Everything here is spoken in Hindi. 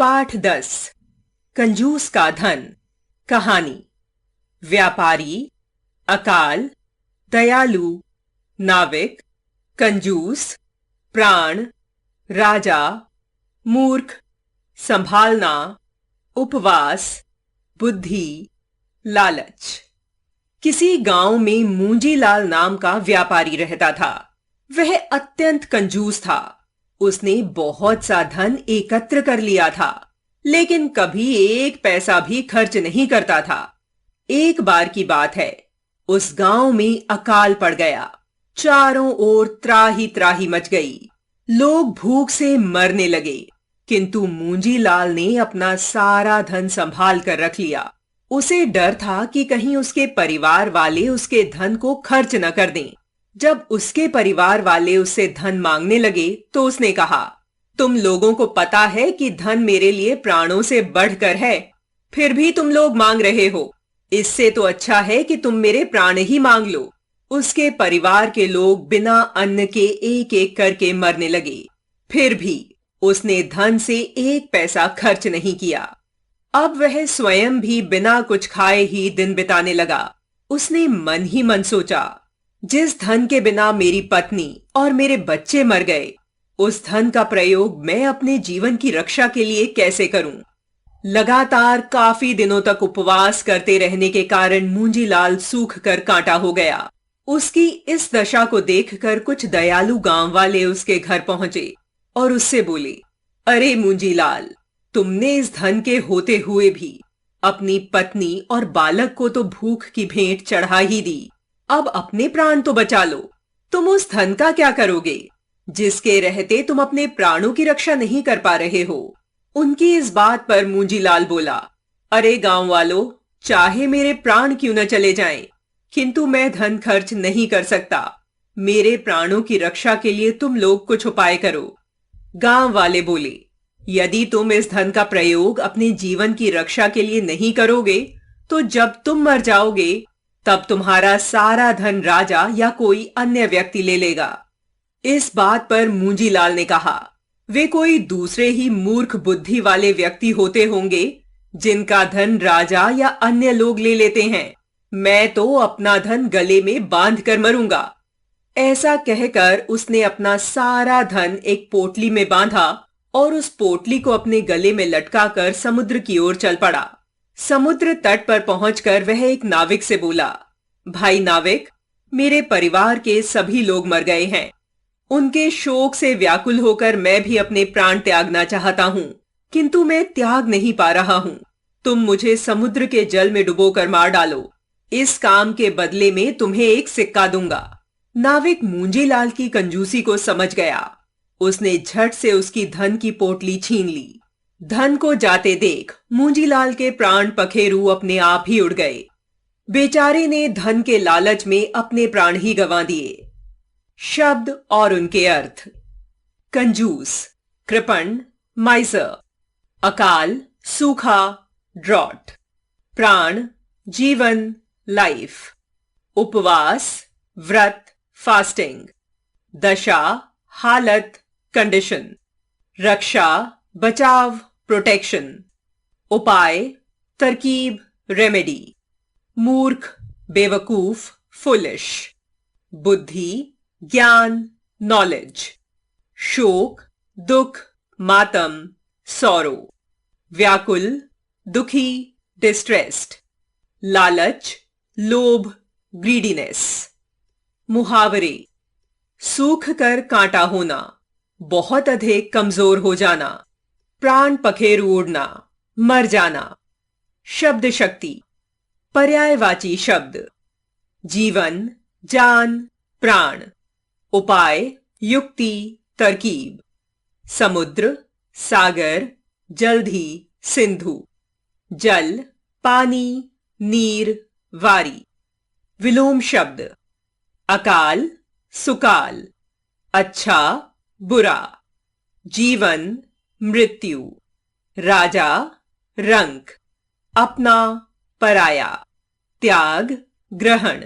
पाठ 10 कंजूस का धन। कहानी। व्यापारी, अकाल, दयालु, नाविक, कंजूस, प्राण, राजा, मूर्ख, संभालना, उपवास, बुद्धि, लालच। किसी गांव में मूंजीलाल नाम का व्यापारी रहता था। वह अत्यंत कंजूस था। उसने बहुत सा धन एकत्र कर लिया था, लेकिन कभी एक पैसा भी खर्च नहीं करता था। एक बार की बात है, उस गांव में अकाल पड़ गया। चारों ओर त्राही त्राही मच गई। लोग भूख से मरने लगे, किंतु मूंजीलाल ने अपना सारा धन संभाल कर रख लिया। उसे डर था कि कहीं उसके परिवार वाले उसके धन को खर्च न कर दें। जब उसके परिवार वाले उससे धन मांगने लगे तो उसने कहा, तुम लोगों को पता है कि धन मेरे लिए प्राणों से बढ़कर है, फिर भी तुम लोग मांग रहे हो। इससे तो अच्छा है कि तुम मेरे प्राण ही मांग लो। उसके परिवार के लोग बिना अन्न के एक एक करके मरने लगे। फिर भी उसने धन से एक पैसा खर्च नहीं किया। अब वह स्वयं भी बिना कुछ खाए ही दिन बिताने लगा। उसने मन ही मन सोचा, जिस धन के बिना मेरी पत्नी और मेरे बच्चे मर गए, उस धन का प्रयोग मैं अपने जीवन की रक्षा के लिए कैसे करूं? लगातार काफी दिनों तक उपवास करते रहने के कारण मूंजीलाल सूख कर कांटा हो गया। उसकी इस दशा को देखकर कुछ दयालु गांव वाले उसके घर पहुंचे और उससे बोले, अरे मूंजीलाल, तुमने इस धन के होते हुए भी अपनी पत्नी और बालक को तो भूख की भेंट चढ़ा ही दी। अब अपने प्राण तो बचा लो। तुम उस धन का क्या करोगे जिसके रहते तुम अपने प्राणों की रक्षा नहीं कर पा रहे हो? उनकी इस बात पर मूंजीलाल बोला, अरे गांव वालों, चाहे मेरे प्राण क्यों न चले जाएं, किंतु मैं धन खर्च नहीं कर सकता। मेरे प्राणों की रक्षा के लिए तुम लोग कुछ उपाय करो। गांव वाले बोले, यदि तुम इस धन का प्रयोग अपने जीवन की रक्षा के लिए नहीं करोगे, तो जब तुम मर जाओगे तब तुम्हारा सारा धन राजा या कोई अन्य व्यक्ति ले लेगा। इस बात पर मूंजीलाल ने कहा, वे कोई दूसरे ही मूर्ख बुद्धि वाले व्यक्ति होते होंगे जिनका धन राजा या अन्य लोग ले लेते हैं। मैं तो अपना धन गले में बांध कर मरूंगा। ऐसा कहकर उसने अपना सारा धन एक पोटली में बांधा और उस पोटली को अपने गले में लटकाकर समुद्र की ओर चल पड़ा। समुद्र तट पर पहुंचकर वह एक नाविक से बोला, भाई नाविक, मेरे परिवार के सभी लोग मर गए हैं। उनके शोक से व्याकुल होकर मैं भी अपने प्राण त्यागना चाहता हूं, किंतु मैं त्याग नहीं पा रहा हूं। तुम मुझे समुद्र के जल में डुबोकर मार डालो। इस काम के बदले में तुम्हें एक सिक्का दूंगा। नाविक मूंजीलाल की कंजूसी को समझ गया। उसने झट से उसकी धन की पोटली छीन ली। धन को जाते देख मूंजीलाल के प्राण पखेरु अपने आप ही उड़ गए। बेचारे ने धन के लालच में अपने प्राण ही गंवा दिए। शब्द और उनके अर्थ। कंजूस, कृपण, माइजर। अकाल, सूखा, ड्रॉट। प्राण, जीवन, लाइफ। उपवास, व्रत, फास्टिंग। दशा, हालत, कंडीशन। रक्षा, बचाव, प्रोटेक्शन। उपाय, तरकीब, रेमेडी। मूर्ख, बेवकूफ, फुलिश। बुद्धि, ज्ञान, नॉलेज। शोक, दुख, मातम, सौरो। व्याकुल, दुखी, डिस्ट्रेस्ड। लालच, लोभ, ग्रीडीनेस। मुहावरे। सूख कर कांटा होना, बहुत अधिक कमजोर हो जाना, प्राण पखेरु उड़ना, मर जाना। शब्द शक्ति। पर्यायवाची शब्द, जीवन, जान, प्राण। उपाय, युक्ति, तरकीब। समुद्र, सागर, जलधि, सिंधु। जल, पानी, नीर, वारी। विलोम शब्द, अकाल, सुकाल। अच्छा, बुरा। जीवन, मृत्यु। राजा, रंक। अपना, पराया। त्याग, ग्रहण।